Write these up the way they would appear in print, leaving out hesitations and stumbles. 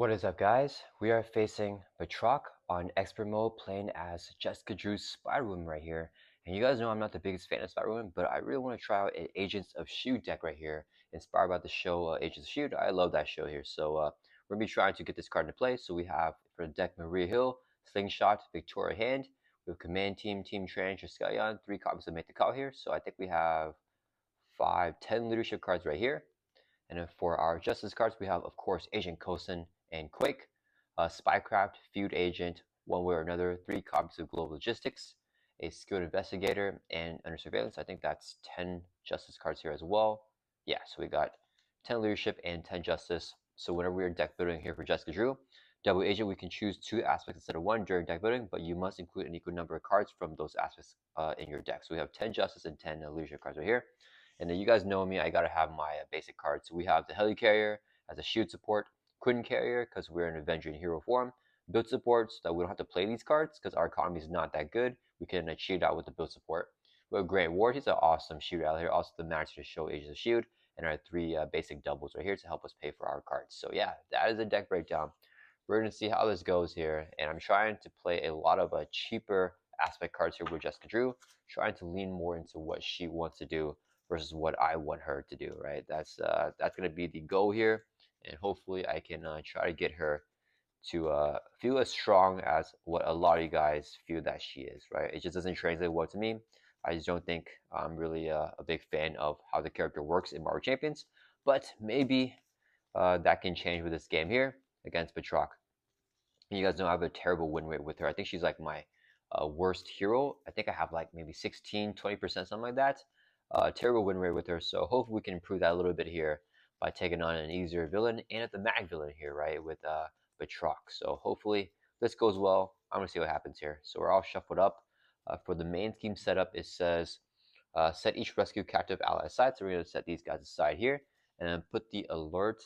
What is up, guys? We are facing Baltroc on expert mode, playing as Jessica Drew's Spider-Woman right here. And you guys know I'm not the biggest fan of Spider-Woman, but I really want to try out an Agents of S.H.I.E.L.D deck right here, inspired by the show Agents of S.H.I.E.L.D. I love that show here. So we're gonna be trying to get this card into play. So we have for the deck Maria Hill, Slingshot, Victoria Hand. We have Command Team, Team Trench, or Scallion, 3 copies of Make the Call here. So I think we have 10 leadership cards right here. And then for our Justice cards, we have, of course, Agent Coulson and Quake, Spycraft, Feud Agent, one way or another, 3 copies of Global Logistics, a Skilled Investigator, and Under Surveillance. I think that's 10 Justice cards here as well. Yeah, so we got 10 Leadership and 10 Justice. So whenever we are deck building here for Jessica Drew, Double Agent, we can choose 2 aspects instead of 1 during deck building, but you must include an equal number of cards from those aspects in your deck. So we have 10 Justice and 10 Leadership cards right here. And then you guys know me, I gotta have my basic cards. So we have the Helicarrier as a shield support, Quinn Carrier because we're an Avenger in hero form, build support so that we don't have to play these cards because our economy is not that good. We can cheat out with the build support. We have Grant Ward, he's an awesome shooter out here. Also the manager to show Agents of S.H.I.E.L.D. and our 3 basic doubles right here to help us pay for our cards. So yeah, that is a deck breakdown. We're gonna see how this goes here, and I'm trying to play a lot of cheaper aspect cards here with Jessica Drew, trying to lean more into what she wants to do versus what I want her to do, right? That's going to be the goal here, and hopefully I can try to get her to feel as strong as what a lot of you guys feel that she is, right? It just doesn't translate well to me. I just don't think I'm really a big fan of how the character works in Marvel Champions, but maybe that can change with this game here against Baltroc. You guys know I have a terrible win rate with her. I think she's like my worst hero. I think I have like maybe 16, 20%, something like that. Terrible win rate with her. So hopefully we can improve that a little bit here by taking on an easier villain and at the mag villain here, right, with Baltroc. So hopefully this goes well. I'm going to see what happens here. So we're all shuffled up. For the main scheme setup, it says set each rescue captive ally aside. So we're going to set these guys aside here and then put the alert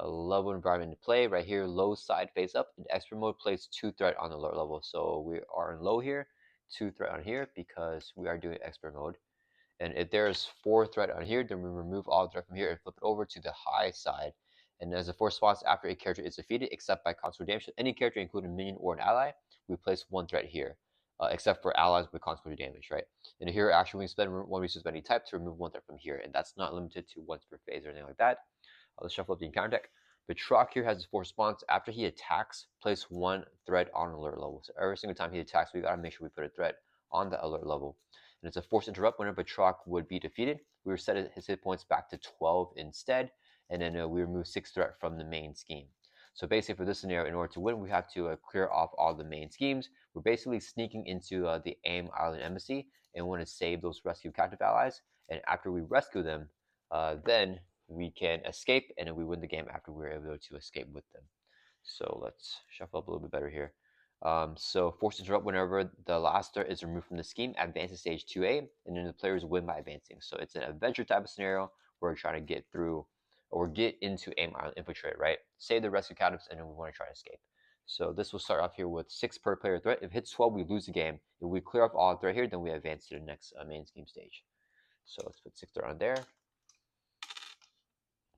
level environment into play right here. Low side face up. In expert mode, plays 2 threat on alert level. So we are in low here, 2 threat on here because we are doing expert mode. And if there's 4 threat on here, then we remove all threat from here and flip it over to the high side. And as a force response after a character is defeated, except by consequential damage, any character, including a minion or an ally, we place 1 threat here, except for allies with consequential damage, right? And here, actually, we spend 1 resource of any type to remove 1 threat from here, and that's not limited to once per phase or anything like that. Let's shuffle up the encounter deck. Baltroc here has a force response. After he attacks, place 1 threat on alert level. So every single time he attacks, we gotta make sure we put a threat on the alert level. And it's a force interrupt. Whenever Baltroc would be defeated, we reset his hit points back to 12 instead, and then we remove 6 threat from the main scheme. So basically for this scenario, in order to win, we have to clear off all the main schemes. We're basically sneaking into the AIM Island Embassy and want to save those rescue captive allies. And after we rescue them, then we can escape, and then we win the game after we're able to escape with them. So let's shuffle up a little bit better here. So force interrupt whenever the last threat is removed from the scheme, advance to stage 2A, and then the players win by advancing. So it's an adventure type of scenario where we're trying to get through or get into AIM Island, infiltrate, right? Save the rescue captives, and then we want to try to escape. So this will start off here with 6 per player threat. If it hits 12, we lose the game. If we clear off all threat here, then we advance to the next main scheme stage. So let's put 6 threat on there.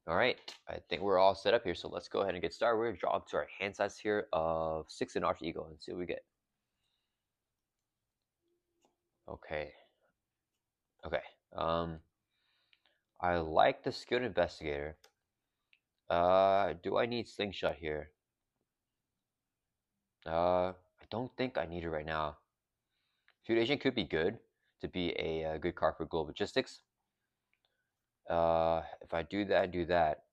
All right, I think we're all set up here, so let's go ahead and get started. We're going to draw up to our hand size here of 6 in Arch Eagle and see what we get. Okay. I like the Skilled Investigator. Do I need Slingshot here? I don't think I need it right now. Feud Agent could be good to be a good card for Global Logistics. If I do that,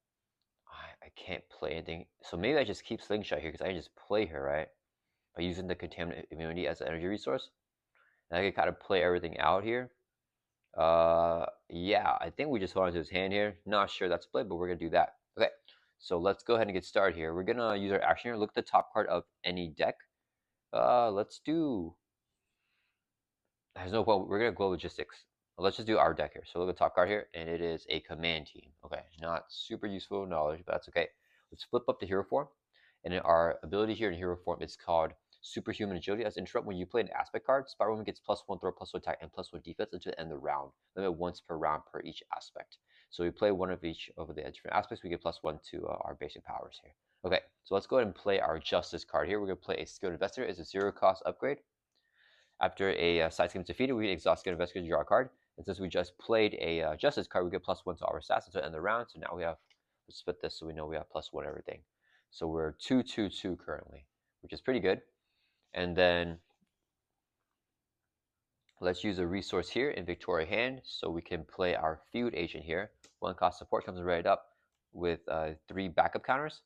I can't play anything. So maybe I just keep Slingshot here because I can just play her, right? By using the Contaminant Immunity as an energy resource. And I can kind of play everything out here. Yeah, I think we just hold on to his hand here. Not sure that's play, but we're going to do that. Okay, so let's go ahead and get started here. We're going to use our action here. Look at the top card of any deck. Let's do... There's no point. We're going to go Logistics. Let's just do our deck here. So look at the top card here, and it is a command team. Okay, not super useful knowledge, but that's okay. Let's flip up the hero form. And in our ability here in hero form, it's called Superhuman Agility. As interrupt, when you play an aspect card, Spider-Woman gets +1 throw, +1 attack, and +1 defense until the end of the round. Limit once per round per each aspect. So we play one of each of the different aspects, we get +1 to our basic powers here. Okay, so let's go ahead and play our Justice card here. We're going to play a Skilled Investigator. It's a 0-cost upgrade. After a side scheme is defeated, we exhaust Skilled Investigator to draw a card. And since we just played a Justice card, we get +1 to our stats until the end of the round. So now we have, let's split this so we know we have +1 everything. So we're 2-2-2 currently, which is pretty good. And then let's use a resource here in Victoria hand so we can play our Feud Agent here. 1-cost support comes right up with 3 backup counters.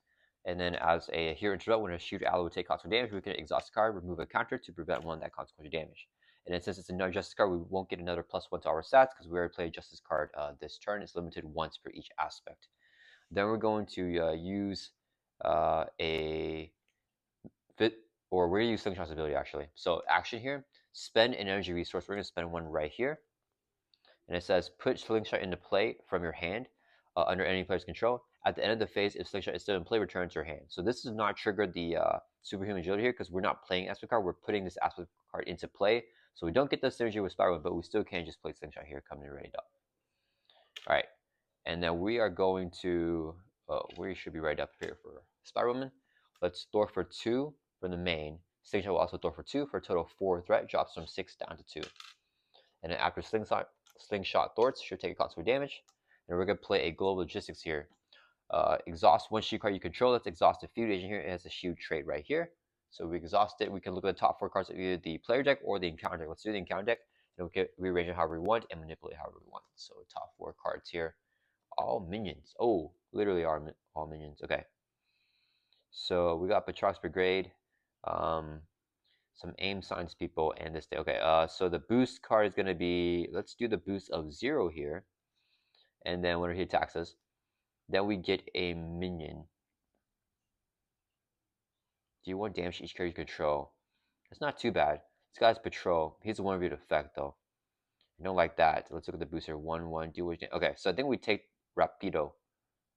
And then as a hero interrupt, when a shooter ally would take consequential damage, we can exhaust a card, remove a counter to prevent one that consequential damage. And then since it's another Justice card, we won't get another +1 to our stats because we already played Justice card this turn. It's limited once per each aspect. Then we're going to use a fit, or we're going to use Slingshot's ability actually. So action here, spend an energy resource. We're going to spend one right here. And it says put Slingshot into play from your hand under any player's control. At the end of the phase, if Slingshot is still in play, return to your hand. So this does not trigger the Superhuman Agility here because we're not playing aspect card. We're putting this aspect card into play. So we don't get the synergy with Spider-Man, but we still can just play Slingshot here, coming ready up. All right. And then we are going to, we should be right up here for Spider-Woman. Let's store for 2 from the main. Slingshot will also store for 2 for a total of 4 threat, drops from 6 down to 2. And then after Slingshot Thwarts should take a consequential damage. And we're going to play a Global Logistics here. Exhaust one shield card you control. Let's exhaust a Feud Agent here. It has a shield trait right here. So we exhaust it. We can look at the top 4 cards of either the player deck or the encounter deck. Let's do the encounter deck. And we can rearrange it however we want and manipulate however we want. So top 4 cards here. All minions. Oh, literally all minions. Okay. So we got Baltroc's Brigade. Some aim science people and this day. Okay, so the boost card is going to be, let's do the boost of 0 here. And then when he attacks us, then we get a minion. Do you want damage to each character you control? It's not too bad. This guy's Patrol. He's a 1-v effect though. I don't like that. Let's look at the booster. 1-1, do what. Okay, so I think we take Rapido.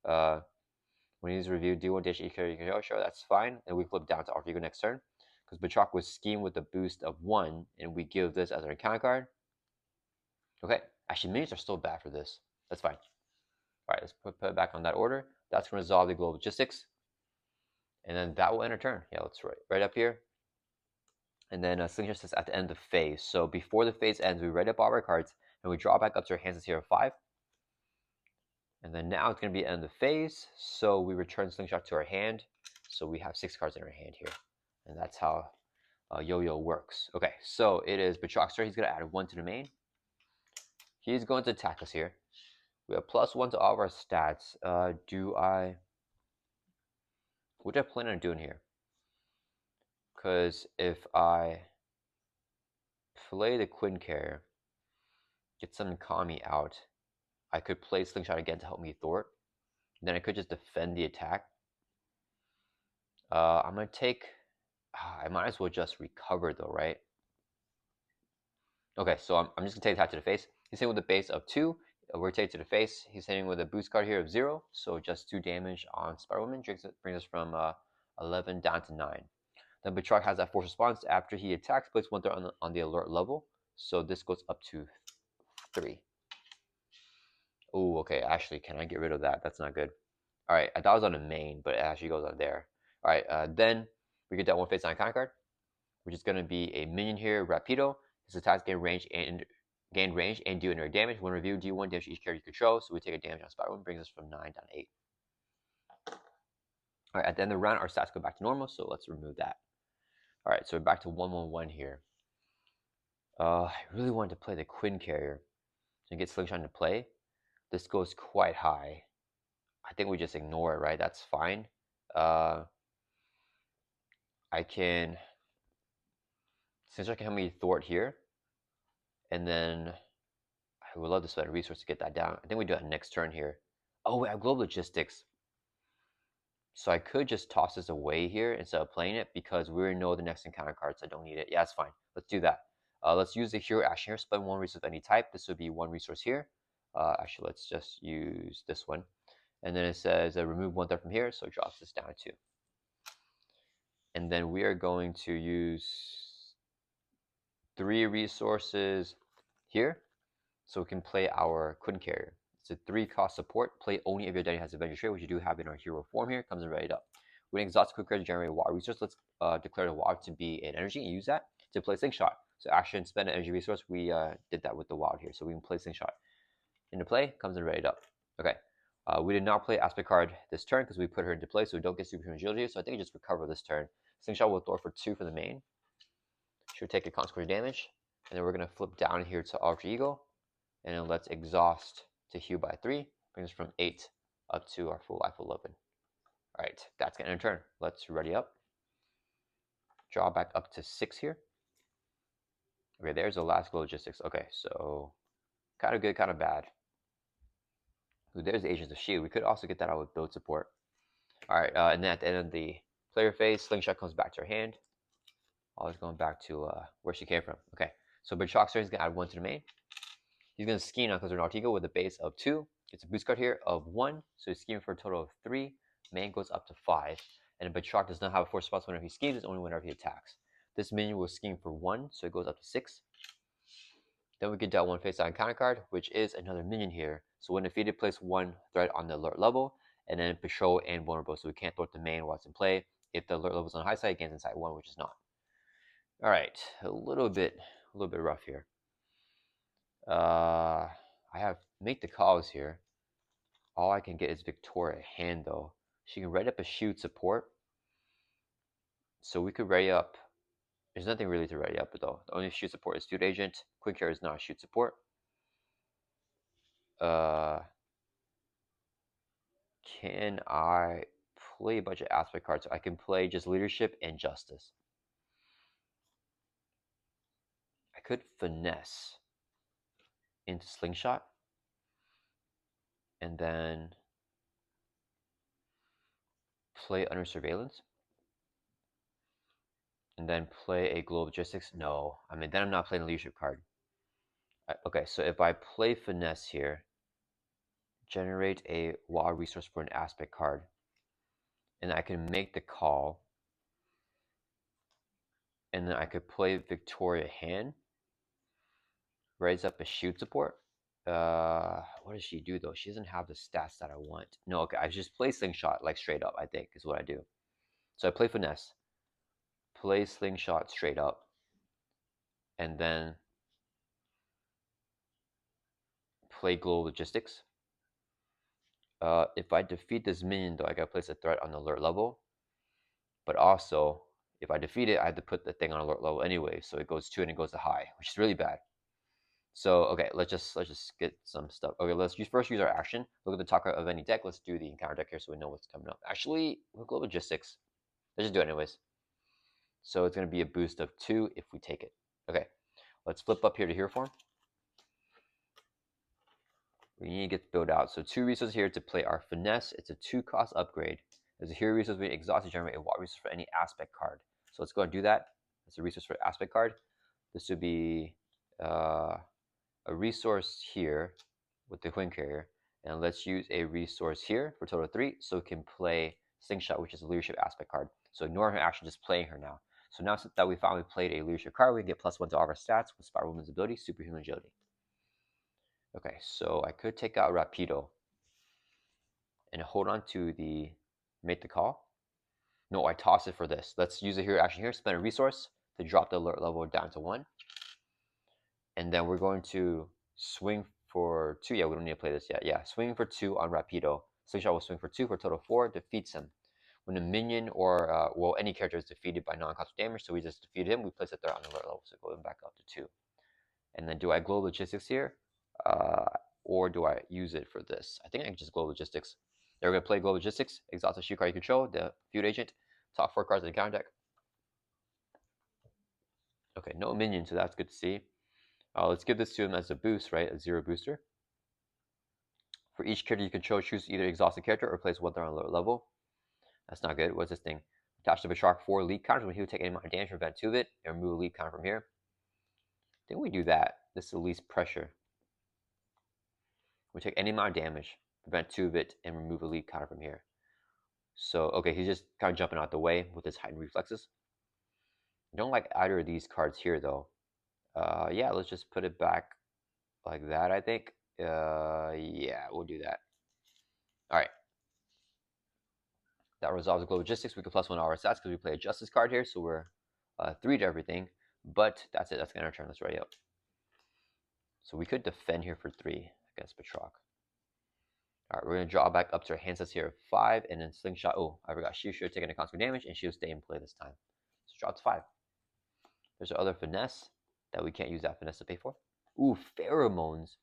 When he's reviewed, do one dish each character you control. Sure, that's fine. And we flip down to Alter Ego next turn. Because Baltroc was schemed with a boost of 1, and we give this as our encounter card. Okay, actually, minions are still bad for this. That's fine. All right, let's put it back on that order. That's going to resolve the Global Logistics. And then that will end our turn. Yeah, let's right up here. And then Slingshot says at the end of the phase. So before the phase ends, we write up all our cards, and we draw back up to our hands as hero 5. And then now it's going to be end of the phase. So we return Slingshot to our hand. So we have 6 cards in our hand here. And that's how Yo-Yo works. Okay, so it is Baltroc's turn. He's going to add 1 to the main. He's going to attack us here. We have +1 to all of our stats. What do I plan on doing here? Because if I play the Quinn carrier, get some Kami out, I could play Slingshot again to help me thwart. Then I could just defend the attack. I'm going to take... I might as well just recover though, right? Okay, so I'm just going to take the attack to the face. He's hitting with a base of 2. We're taking to the face. He's hitting with a boost card here of 0. So just 2 damage on Spider-Woman. Brings us from 11 down to 9. Then Baltroc has that force response. After he attacks, place 1 threat on the alert level. So this goes up to 3. Oh, okay. Actually, can I get rid of that? That's not good. All right, I thought it was on the main, but it actually goes on there. All right, then we get that 1 face on counter card, which is going to be a minion here, Rapido. His attacks gain range and do indirect damage. When reviewed, do 1 damage to each character you control. So we take a damage on Spider-Woman, brings us from 9 down to 8. All right, at the end of the round, our stats go back to normal, so let's remove that. All right, so we're back to 1-1-1 here. I really wanted to play the Quinn carrier and get Slingshot into play. This goes quite high. I think we just ignore it, right? That's fine. I can... Slingshot can help me thwart here. And then I would love to spend a resource to get that down. I think we do that next turn here. Oh, we have Global Logistics. So I could just toss this away here instead of playing it because we already know the next encounter cards. I don't need it. Yeah, that's fine. Let's do that. Let's use the hero action here. Spend 1 resource of any type. This would be 1 resource here. Actually, let's just use this one. And then it says remove 1 threat from here. So it drops this down to 2. And then we are going to use 3 resources here. So we can play our Quinn carrier. It's a 3-cost support. Play only if your identity has Avenger trait, which you do have in our hero form here. Comes in right up. When exhaust quick card to generate a water resource, let's declare the water to be an energy and use that to play Slingshot. So action, spend an energy resource. We did that with the wild here, so we can play Slingshot. Into play, comes in ready up. Okay. We did not play Aspect card this turn because we put her into play, so we don't get Superhuman Agility. So I think I just recover this turn. Slingshot will throw for 2 for the main. Should take a consequence damage. And then we're going to flip down here to Alter Ego. And then let's exhaust to heal by 3. Brings us from 8 up to our full life 11. Alright, that's going to end turn. Let's ready up. Draw back up to 6 here. Okay, there's the last logistics. Okay, so kind of good, kind of bad. Ooh, there's the Agents of S.H.I.E.L.D. We could also get that out with build support. Alright, and then at the end of the player phase, Slingshot comes back to her hand. Always going back to where she came from. Okay, so Baltroc is going to add 1 to the main. He's going to scheme on Closer Artigo with a base of 2. It's a boost card here of 1, so he's scheming for a total of 3. Main goes up to 5. And Baltroc does not have a force response whenever he schemes, it's only whenever he attacks. This minion will scheme for 1, so it goes up to 6. Then we get dealt 1 face down counter card, which is another minion here. So when defeated, place 1 threat on the alert level, and then patrol and vulnerable, so we can't throw it the main while it's in play. If the alert level is on the high side, it gains inside 1, which is not. Alright, a little bit rough here. I have make the calls here. All I can get is Victoria hand though. She can ready up a S.H.I.E.L.D support. So we could ready up. There's nothing really to ready up though. The only S.H.I.E.L.D support is Field Agent. Quick Care is not S.H.I.E.L.D support. Can I play a bunch of aspect cards? I can play just Leadership and Justice. I could finesse into Slingshot. And then play Under Surveillance. And then play a Global Logistics. No, I mean, then I'm not playing a Leadership card. Okay, so if I play Finesse here, generate a wild resource for an aspect card, and I can make the call, and then I could play Victoria hand, raise up a S.H.I.E.L.D support. What does she do though? She doesn't have the stats that I want. No, okay, I just play Slingshot like straight up, I think is what I do. So I play Finesse, play Slingshot straight up, and then play Global Logistics. If I defeat this minion though, I gotta place a threat on the alert level. But also, if I defeat it, I have to put the thing on alert level anyway, so it goes 2 and it goes to high, which is really bad. So okay, let's just get some stuff. Okay, let's first use our action. Look at the top of any deck. Let's do the encounter deck here so we know what's coming up. Actually, we'll go logistics. Let's just do it anyways. So it's gonna be a boost of 2 if we take it. Okay, let's flip up here to hero form. We need to get build out. So 2 resources here to play our finesse. It's a 2-cost upgrade. There's a hero resource we exhaust to generate a water resource for any aspect card. So let's go and do that. It's a resource for aspect card. This would be a resource here with the Queen Carrier. And let's use a resource here for total of 3 so we can play Slingshot, which is a leadership aspect card. So ignore her action, just playing her now. So now that we finally played a leadership card, we can get +1 to all of our stats with Spiral Woman's ability, Superhuman Agility. Okay, so I could take out Rapido and hold on to the make the call. No, I toss it for this. Let's use a hero action here, spend a resource to drop the alert level down to 1. And then we're going to swing for 2. Yeah, we don't need to play this yet. Yeah, swing for 2 on Rapido. Slingshot will swing for 2 for a total of 4, defeats him. When a minion or, well, any character is defeated by non-constant damage, so we just defeated him, we place a threat on the alert level, so going back up to 2. And then do I Global Logistics here? Or do I use it for this? I think I can just Global Logistics. They're going to play Global Logistics, exhaust the S.H.I.E.L.D card you control, the Field Agent, top 4 cards in the counter deck. Okay, no minion, so that's good to see. Let's give this to him as a boost, right? A 0 booster. For each character you control, choose either exhaust the character or place one threat on lower level. That's not good. What's this thing? Attach to Baltroc 4 lead counters when he would take any amount of damage, prevent 2 of it, and remove a lead counter from here. I think we do that. This is the least pressure. We take any amount of damage, prevent 2 of it, and remove a lead counter from here. So, okay, he's just kind of jumping out the way with his heightened reflexes. I don't like either of these cards here, though. Yeah, let's just put it back like that, I think. Yeah, we'll do that. All right. That resolves the global logistics. We can +1 our stats because we play a justice card here, so we're 3 to everything. But that's it. That's gonna turn. Let's ready up. So we could defend here for 3 against Baltroc. All right, we're gonna draw back up to our hand sets here of 5, and then slingshot. Oh, I forgot. She should have taken a constant damage, and she'll stay in play this time. So drop to 5. There's our other finesse that we can't use that finesse to pay for. Ooh, pheromones.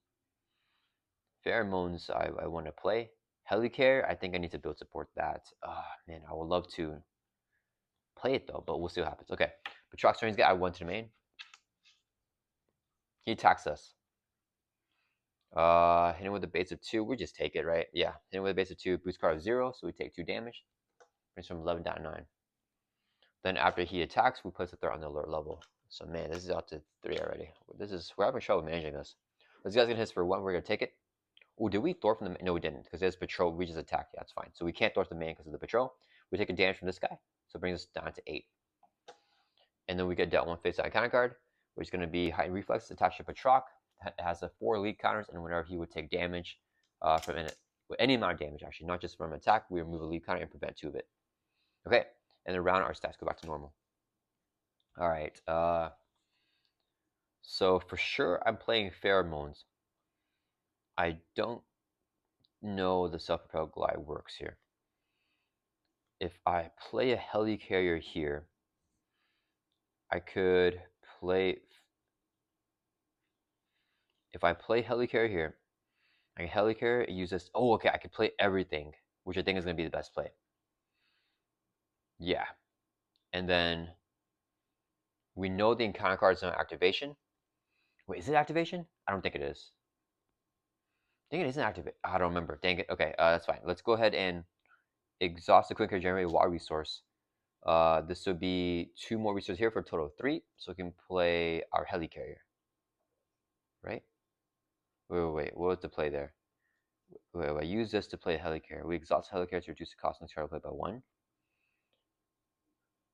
Pheromones I want to play. Helicare, I think I need to build support that. Man, I would love to play it though, but we'll see what happens. Okay, Baltroc's turn. He's got I1 to the main. He attacks us. Hit him with the base of 2. We just take it, right? Yeah, hit him with a base of 2. Boost card of 0, so we take 2 damage. Brings from 11 down to 9. Then after he attacks, we place the threat on the alert level. So man, this is out to 3 already. We're having trouble managing this. This guy's gonna hit us for 1. We're gonna take it. Oh, did we thwart from the? No, we didn't, because there's patrol. We just attacked. Yeah, that's fine. So we can't thwart the main because of the patrol. We take a damage from this guy, so it brings us down to 8. And then we get dealt 1 face-down counter card, which is going to be heightened reflex attached to Baltroc. It has a 4 elite counters, and whenever he would take damage from any amount of damage, actually, not just from an attack, we remove a elite counter and prevent 2 of it. Okay, and then around our stats go back to normal. All right. So for sure, I'm playing pheromones. I don't know the self-propelled glide works here. If I play a helicarrier here, I could play. If I play helicarrier here, I can helicarrier use this. Oh, okay, I could play everything, which I think is going to be the best play. Yeah, and then we know the encounter card is on activation. Wait, is it activation? I don't think it is. I think it isn't activate. I don't remember. Dang it. Okay, that's fine. Let's go ahead and exhaust the quick generate water resource. This would be 2 more resources here for a total of 3. So we can play our helicarrier. Right? Wait. What was the play there? Wait. Use this to play a helicarrier. We exhaust helicarrier to reduce the cost of the card play by 1.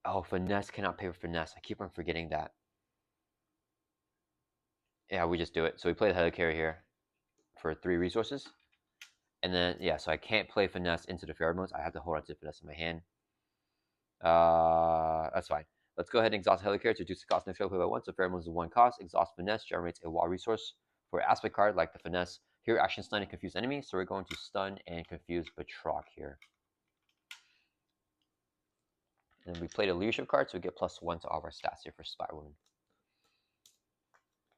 Oh, finesse cannot pay for finesse. I keep on forgetting that. Yeah, we just do it. So we play the helicarrier here for 3 resources. And then, yeah, so I can't play finesse into the pheromones. I have to hold on to finesse in my hand. That's fine. Let's go ahead and exhaust helicarrier to reduce the cost of the play by 1. So pheromones is 1 cost. Exhaust finesse generates a wall resource for aspect card like the finesse. Here, action stun and confuse enemy. So we're going to stun and confuse Baltroc here. And we played a leadership card, so we get +1 to all of our stats here for Spider-Woman.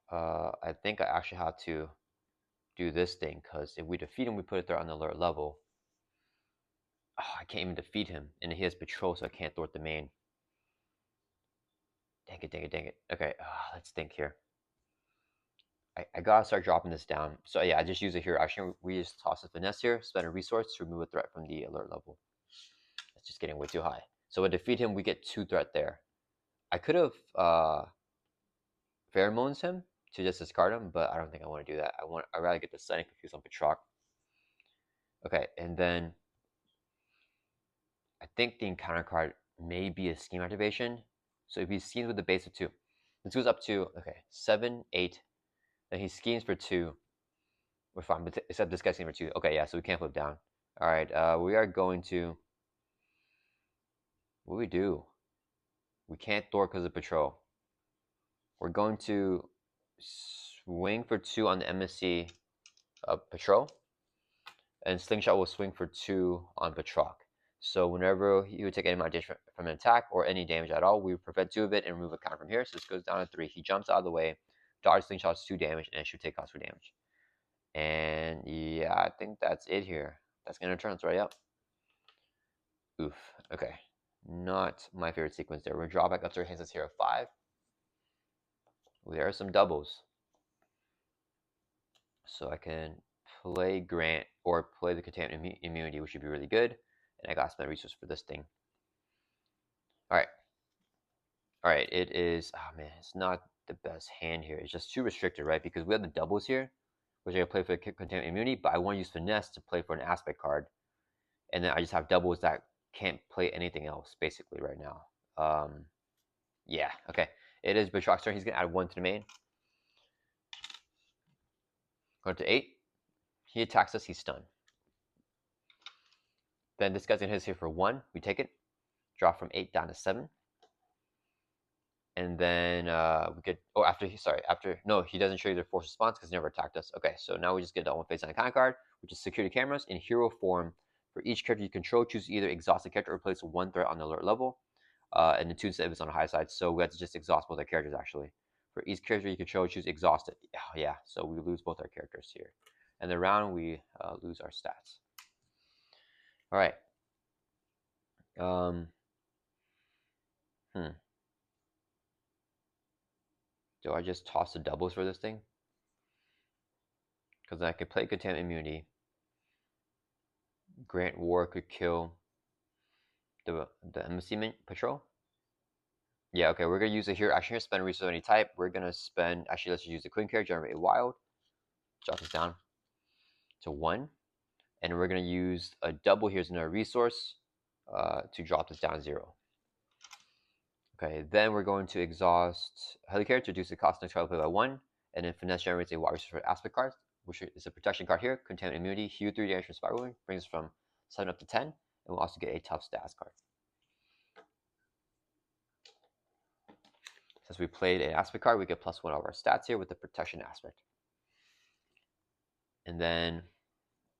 I think I actually have to do this thing, because if we defeat him, we put a threat on the alert level. Oh, I can't even defeat him, and he has patrol, so I can't thwart the main. Dang it. Okay, let's think here. I gotta start dropping this down. So yeah, I just use it here. Actually, we just toss a finesse here, spend a resource to remove a threat from the alert level. That's just getting way too high. So to defeat him, we get 2 threat there. I could have pheromones him to just discard him, but I don't think I want to do that. I'd rather get the stun and confuse on Baltroc. Okay, and then I think the encounter card may be a scheme activation. So if he schemes with the base of 2, this goes up to 7, 8. Then he schemes for 2. We're fine, but except this guy's schemes for 2. Okay, yeah, so we can't flip down. All right, we are going to. What do we do? We can't thwart because of patrol. We're going to swing for 2 on the MSC patrol, and slingshot will swing for 2 on Baltroc. So whenever he would take any amount of damage from an attack or any damage at all, we would prevent 2 of it and remove a counter from here. So this goes down to 3. He jumps out of the way, dodge slingshot's 2 damage, and should take cost for damage. And yeah, I think that's it here. That's gonna turn us right up. Oof. Okay. Not my favorite sequence there. We're draw back up to our hands here of 5. There are some doubles. So I can play Grant or play the Contaminant Immunity, which would be really good. And I got to spend resource for this thing. Alright. Alright, it is... Oh man, it's not the best hand here. It's just too restricted, right? Because we have the doubles here, which I can play for the Contaminant Immunity, but I want to use Finesse to play for an aspect card. And then I just have doubles that can't play anything else, basically, right now. Yeah, okay. It is Baltroc's turn. He's going to add 1 to the main. Go to 8. He attacks us, he's stunned. Then this guy's gonna hit us here for 1. We take it. Drop from 8 down to 7. And then we get, oh, after, no, he doesn't trigger the force response because he never attacked us. Okay, so now we just get that one face on icon card, which is security cameras in hero form. For each character you control, choose either exhaust the character or place one threat on the alert level. And the tune set is on the high side, so we have to just exhaust both our characters actually. For each character you control, choose exhaust it. Oh, yeah, so we lose both our characters here. And the round we lose our stats. All right. Do I just toss the doubles for this thing? Because I could play Contaminant Immunity. Grant War could kill the Embassy Patrol. Yeah, okay, we're gonna use it here. Actually, here spend a resource of any type. We're gonna spend, actually, let's use the Queen character, generate a wild. Drop this down to 1. And we're gonna use a double here as another resource to drop this down to 0. Okay, then we're going to exhaust Heli character, reduce the cost next card play by 1, and then finesse generates a wild resource for aspect card, which is a protection card here. Contaminant Immunity, heal 3 damage from Spiral Wound, brings us from 7 up to 10, and we'll also get a tough stats card. Since we played an aspect card, we get +1 of our stats here with the protection aspect. And then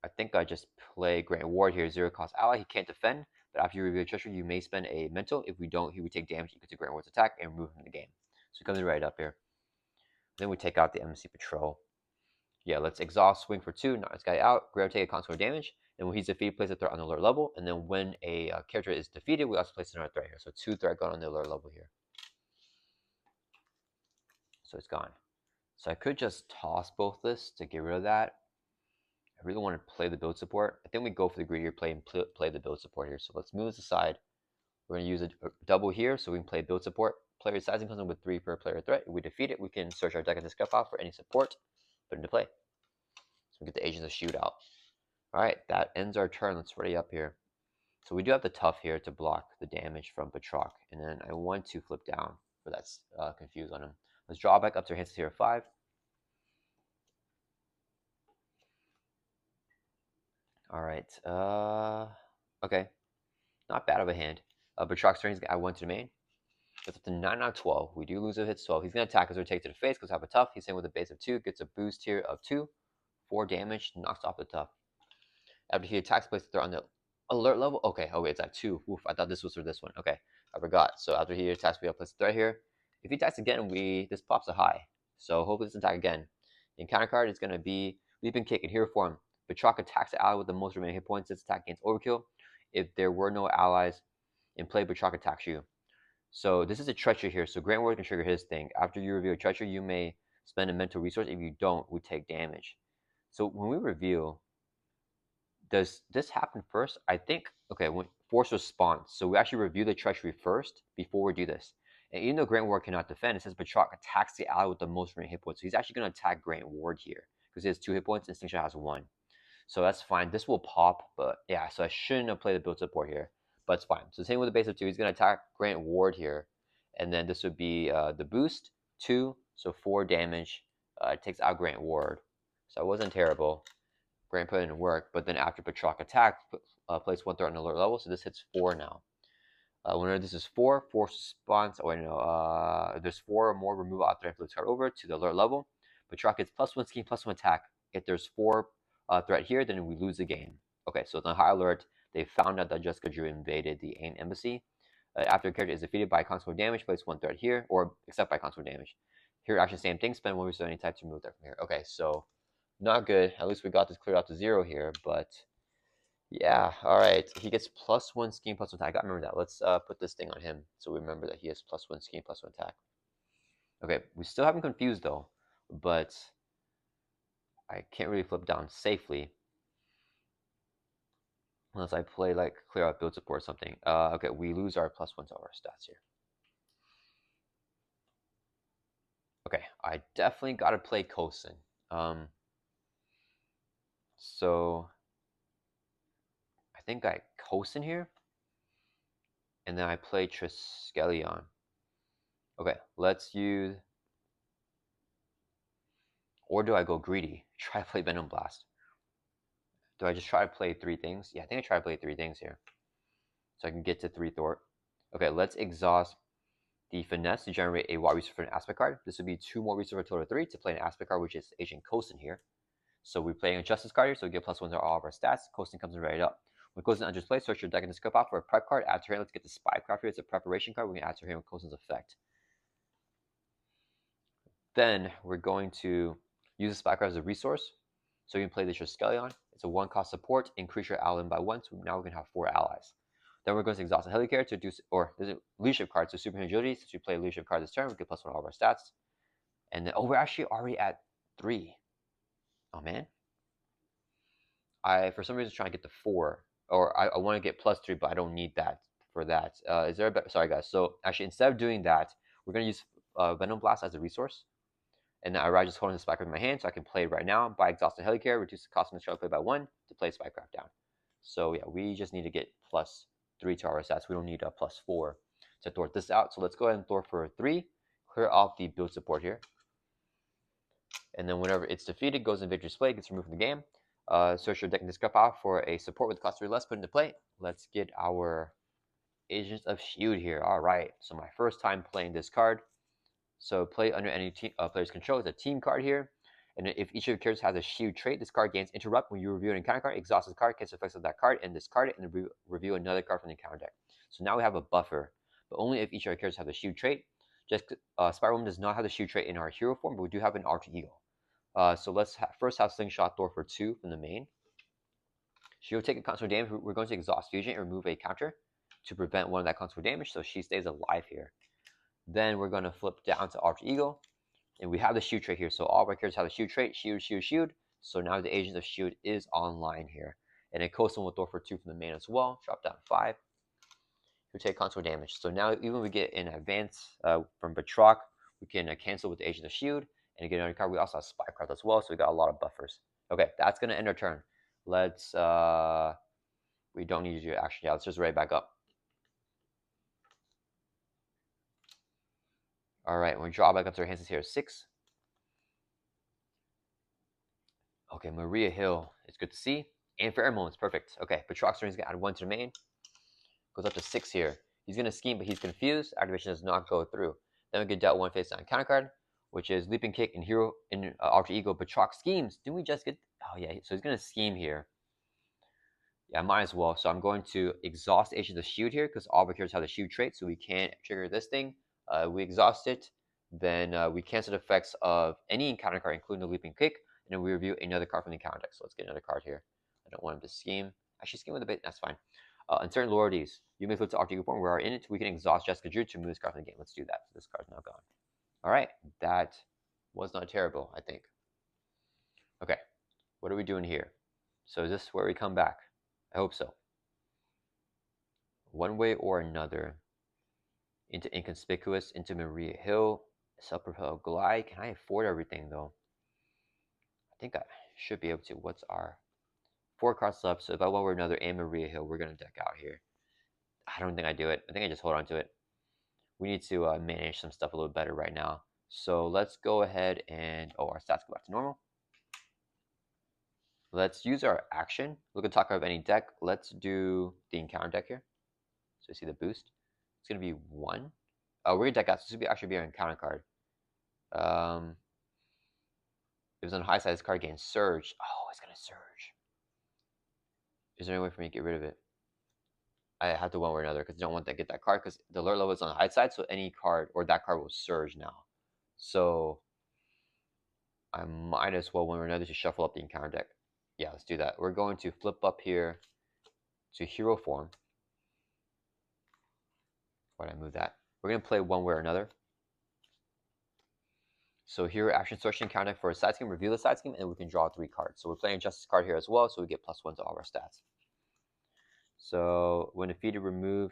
I think I just play Grant Ward here, 0 cost ally. He can't defend, but after you reveal a treasure, you may spend a mental. If we don't, he would take damage equal to Grant Ward's attack and remove him from the game. So he comes right up here. Then we take out the MC Patrol. Yeah, let's exhaust, swing for 2, knock this guy out. Grant take a constant damage. And when he's defeated, place a threat on the alert level. And then when a character is defeated, we also place another threat here. So 2 threat gone on the alert level here. So it's gone. So I could just toss both this to get rid of that. I really want to play the build support. I think we go for the greedier play and play the build support here. So let's move this aside. We're going to use a double here so we can play build support. Player sizing comes in with 3 per player threat. If we defeat it, we can search our deck at this discard file for any support, put into play. So we get the Agents of S.H.I.E.L.D. out. Alright, that ends our turn. Let's ready up here. So we do have the tough here to block the damage from Baltroc. And then I want to flip down for that confuse on him. Let's draw back up to our hands here 5. Alright, okay. Not bad of a hand. Baltroc's turn, I went to the main. Gets up to 9 out of 12. We do lose if hits 12. He's going to attack us or take to the face because I have a tough. He's in with a base of 2. Gets a boost here of 2. 4 damage. Knocks off the tough. After he attacks, places the threat on the alert level. Okay, it's at 2. Oof, I thought this was for this one. Okay, I forgot. So after he attacks, we have place the threat here. If he attacks again, this pops a high. So hopefully this attack again. The encounter card is going to be Leaping Kick in hero form. Baltroc attacks the ally with the most remaining hit points. This attack gains overkill. If there were no allies in play, Baltroc attacks you. So this is a treachery here. So Grant Ward can trigger his thing. After you reveal a treachery, you may spend a mental resource. If you don't, we take damage. So when we reveal, does this happen first? I think, okay, when force response. So we actually review the treachery first before we do this. And even though Grant Ward cannot defend, it says Baltroc attacks the ally with the most remaining hit points. So he's actually going to attack Grant Ward here because he has 2 hit points and Extinction has 1. So that's fine. This will pop, but yeah, so I shouldn't have played the build support here, but it's fine. So same with the base of 2. He's going to attack Grant Ward here, and then this would be the boost, 2, so 4 damage. It takes out Grant Ward, so it wasn't terrible. Grant put in work, but then after Baltroc attack, place 1 threat on alert level, so this hits 4 now. Whenever this is 4, force response, there's 4 or more, remove all threat influence card over to the alert level. Baltroc gets +1 scheme, +1 attack. If there's 4 threat here, then we lose the game. Okay, so it's on high alert. They found out that Jessica Drew invaded the AIM embassy. After a character is defeated by consequent damage, place 1 threat here, or except by consequent damage. Here, actually, same thing. Spend 1 resource of any type to remove that from here. Okay, so not good. At least we got this cleared out to 0 here, but yeah, all right. He gets +1 scheme, +1 attack. I remember that. Let's put this thing on him so we remember that he has +1 scheme, +1 attack. Okay, we still haven't confused though, but I can't really flip down safely unless I play like clear out build support or something. Okay, we lose our +1 to our stats here. Okay, I definitely got to play Kosin. So I think I Kosin here, and then I play Triskelion. Okay, let's use, or do I go greedy? Try to play Venom Blast. Do I just try to play 3 things? Yeah, I think I try to play 3 things here. So I can get to 3 Thort. Okay, let's exhaust the Finesse to generate a wild resource for an aspect card. This would be 2 more resources for a total of 3 to play an aspect card, which is Agent Coulson here. So we're playing a Justice card here, so we get +1 to all of our stats. Coulson comes in right up. When Coulson enters play, search your deck and discard out for a prep card. Add to your hand. Let's get the Spy card here. It's a preparation card. We're going to add to your hand with Coulson's effect. Then we're going to use the Spy card as a resource. So you can play this your Skeleton. It's a 1-cost support, increase your ally by 1. So now we can have 4 allies. Then we're going to exhaust a Helicarrier to do, or there's a leadership card, so superhuman agility. Since we play a leadership card this turn, we get +1 all of our stats. And then, oh, we're actually already at 3. Oh man. I for some reason trying to get the 4, or I want to get +3, but I don't need that for that. Is there a better? Sorry guys. So actually, instead of doing that, we're gonna use Venom Blast as a resource. And then I just holding the Spycraft in my hand, so I can play it right now by exhausting Helicarrier, reduce the cost of the play by 1 to play Spycraft down. So yeah, we just need to get +3 to our stats. We don't need a +4 to thwart this out. So let's go ahead and thwart for 3. Clear off the build support here. And then whenever it's defeated, goes in victory display, gets removed from the game. Search your deck and discard out for a support with cost 3 less, put into play. Let's get our Agents of S.H.I.E.L.D. here. All right, so my first time playing this card. So play under any player's control. It's a team card here. And if each of your characters has a S.H.I.E.L.D. trait, this card gains interrupt when you review an encounter card, exhaust this card, cancel effects of that card, and discard it, and then review another card from the encounter deck. So now we have a buffer, but only if each of our characters have the S.H.I.E.L.D. trait. Just Spider-Woman does not have the S.H.I.E.L.D. trait in our hero form, but we do have an alter ego. So let's first have Slingshot Thor for 2 from the main. She'll take a constant damage. We're going to exhaust Fusion and remove a counter to prevent one of that constant damage, so she stays alive here. Then we're going to flip down to Alter Ego, and we have the S.H.I.E.L.D. trait here. So all of our characters have the S.H.I.E.L.D. trait, S.H.I.E.L.D., S.H.I.E.L.D., S.H.I.E.L.D. So now the Agents of S.H.I.E.L.D. is online here. And then Coulson will Thor for 2 from the main as well. Drop down 5. He'll take constant damage. So now even when we get an advance from Baltroc, we can cancel with the Agents of S.H.I.E.L.D. And get another card. We also have Spy cards as well, so we got a lot of buffers. Okay, that's going to end our turn. Let's, we don't need to do action. Yeah, let's just raid back up. All right, when we draw back up to our hands here, 6. Okay, Maria Hill, it's good to see. And Pheromone, it's perfect. Okay, Baltroc's turn, he's gonna add 1 to the main. Goes up to 6 here. He's gonna scheme, but he's confused. Activation does not go through. Then we get dealt 1 face down counter card, which is Leaping Kick and Hero in Alter Ego. Baltroc schemes. Didn't we just get? Oh yeah, so he's gonna scheme here. Yeah, might as well. So I'm going to exhaust Agents of S.H.I.E.L.D. here because all of our characters have the S.H.I.E.L.D. trait, so we can't trigger this thing. We exhaust it, then we cancel the effects of any encounter card, including the Leaping Kick, and then we review another card from the encounter deck. So let's get another card here. I don't want him to scheme. Actually, scheme with a bit. That's fine. Uncertain Lordies. You may flip to Alter Ego form. We are in it. We can exhaust Jessica Drew to move this card from the game. Let's do that. So this card's now gone. All right. That was not terrible, I think. Okay. What are we doing here? So is this where we come back? I hope so. One way or another. Into Inconspicuous, into Maria Hill, Self-Propelled Glide. Can I afford everything, though? I think I should be able to. What's our 4 cards left? So if I want or another and Maria Hill, we're going to deck out here. I don't think I do it. I think I just hold on to it. We need to manage some stuff a little better right now. So let's go ahead and... Oh, our stats go back to normal. Let's use our action. Look at top card of any deck. Let's do the encounter deck here. So you see the boost. It's going to be 1. We're going to deck out. So this would actually be our encounter card. If it was on the high side, this card gains Surge. Oh, it's going to Surge. Is there any way for me to get rid of it? I have to one way or another because I don't want to get that card because the alert level is on the high side, so any card or that card will Surge now. So I might as well one way or another to shuffle up the encounter deck. Yeah, let's do that. We're going to flip up here to hero form. Why did I move that? We're going to play one way or another. So here, action searching counter for a side scheme, reveal the side scheme, and we can draw 3 cards. So we're playing Justice card here as well, so we get +1 to all our stats. So when defeated, remove.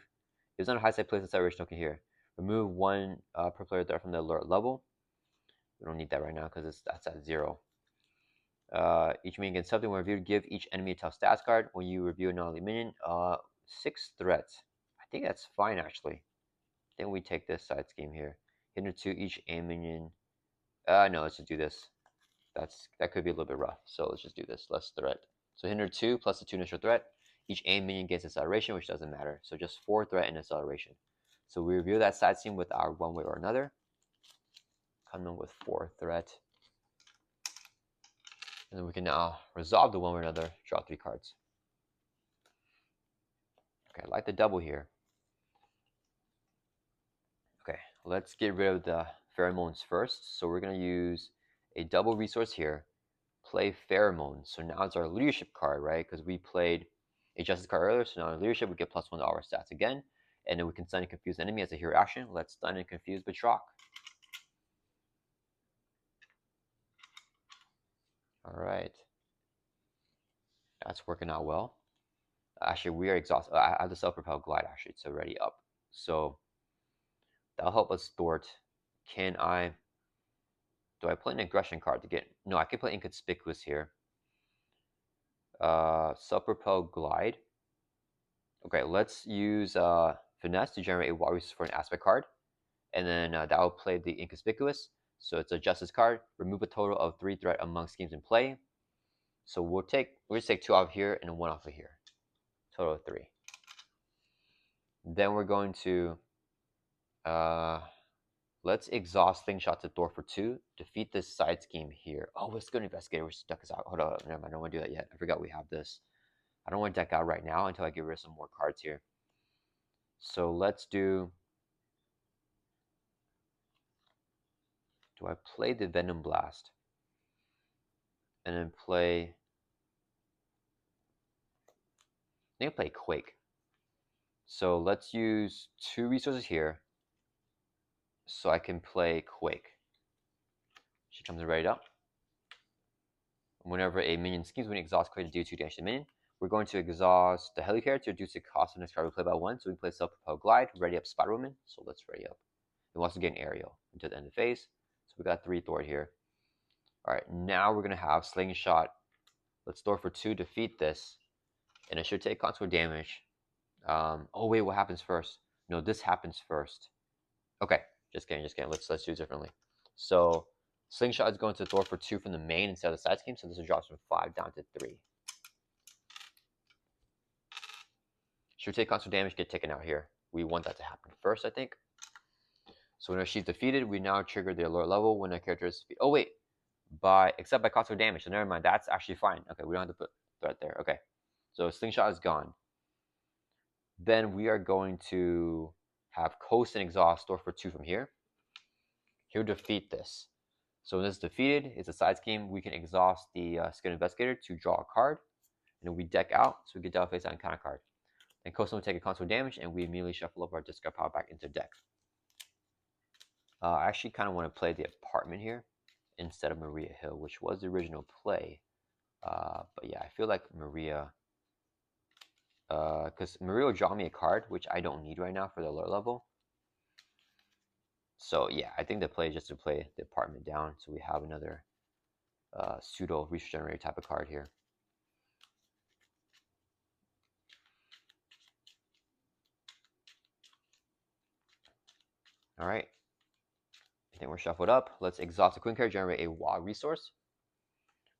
If it's on a high side, place the celebration token here. Remove 1 per player threat from the alert level. We don't need that right now because that's at 0. Each minion gets something when reviewed. Give each enemy a tough stats card. When you review a non-elite minion, 6 threats. I think that's fine actually. Then we take this side scheme here. Hit into each aim minion. No, let's just do this. That could be a little bit rough. So let's just do this. Less threat. So hinder 2 plus the 2 initial threat. Each aim minion gets acceleration, which doesn't matter. So just 4 threat and acceleration. So we review that side scheme with our one way or another. Come in with 4 threat. And then we can now resolve the one way or another, draw 3 cards. Okay, I like the double here. Okay, let's get rid of the pheromones first. So we're going to use a double resource here, play pheromones. So now it's our leadership card, right? Because we played a justice card earlier, so now in leadership we get +1 to our stats again. And then we can stun and confuse enemy as a hero action. Let's stun and confuse Baltroc. Alright. That's working out well. Actually, we are exhausted. I have the self-propelled glide, actually. It's already up. So that'll help us thwart. Do I play an aggression card to get... No, I can play inconspicuous here. Self-propelled glide. Okay, let's use finesse to generate a wild resource for an aspect card. And then that will play the inconspicuous. So it's a justice card. Remove a total of 3 threat among schemes in play. So we'll just take 2 off here and 1 off of here. Total of 3. Then we're going to let's exhaust Slingshot to Thor for 2. Defeat this side scheme here. Oh, let's go to Investigator. We're stuck us out. Hold on, never mind. I don't want to do that yet. I forgot we have this. I don't want to deck out right now until I get rid of some more cards here. So let's do... Do I play the Venom Blast? And then play... I think I play Quake. So let's use 2 resources here so I can play Quake. She comes ready up. Whenever a minion schemes, when it exhausts Quake to do 2 damage to the minion, we're going to exhaust the Helicarrier to reduce the cost of the next card we play by 1. So we play Self-Propelled Glide, ready up Spider-Woman. So let's ready up. And we'll also get an Aerial until the end of the phase. So we got 3 Thwart here. Alright, now we're going to have Slingshot. Let's Thor for 2, defeat this. And it should take console damage. Oh wait, what happens first? No, this happens first. Okay, just kidding. Let's do it differently. So Slingshot is going to Thor for 2 from the main instead of the side scheme, so this will drop from 5 down to 3. Should take console damage, get taken out here. We want that to happen first, I think. So when she's defeated, we now trigger the alert level when a character is defeated. Oh wait, except by console damage. So never mind, that's actually fine. Okay, we don't have to put threat there. Okay, so Slingshot is gone. Then we are going to have Coast and Exhaust Thor for 2 from here. He'll defeat this. So when this is defeated, it's a side scheme. We can exhaust the Skilled Investigator to draw a card. And then we deck out, so we get dealt face out and counter card. Then Coast will take a console damage, and we immediately shuffle up our discard power back into deck. I actually kind of want to play the Apartment here instead of Maria Hill, which was the original play. But yeah, I feel like Maria... because Maria will draw me a card, which I don't need right now for the alert level. So yeah, I think the play is just to play the Apartment down, so we have another pseudo resource generator type of card here. All right, I think we're shuffled up. Let's exhaust the Queen card, generate a wild resource.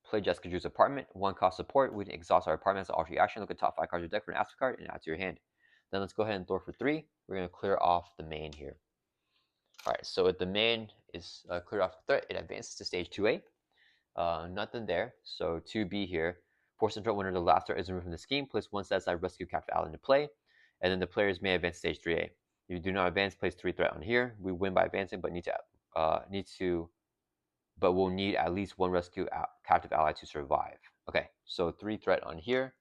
Play Jessica Drew's Apartment. 1 cost support. We can exhaust our Apartment as an alternate action. Look at top 5 cards of your deck for an aspect card and add to your hand. Then let's go ahead and Thor for 3. We're going to clear off the main here. Alright, so if the main is cleared off the threat, it advances to stage 2A. Nothing there. So 2B here. Force control whenever the last threat is removed from the scheme. Place 1 set aside rescue captive ally into play. And then the players may advance to stage 3A. If you do not advance, place 3 threat on here. We win by advancing, but we'll need at least 1 rescue captive ally to survive. Okay, so 3 threat on here.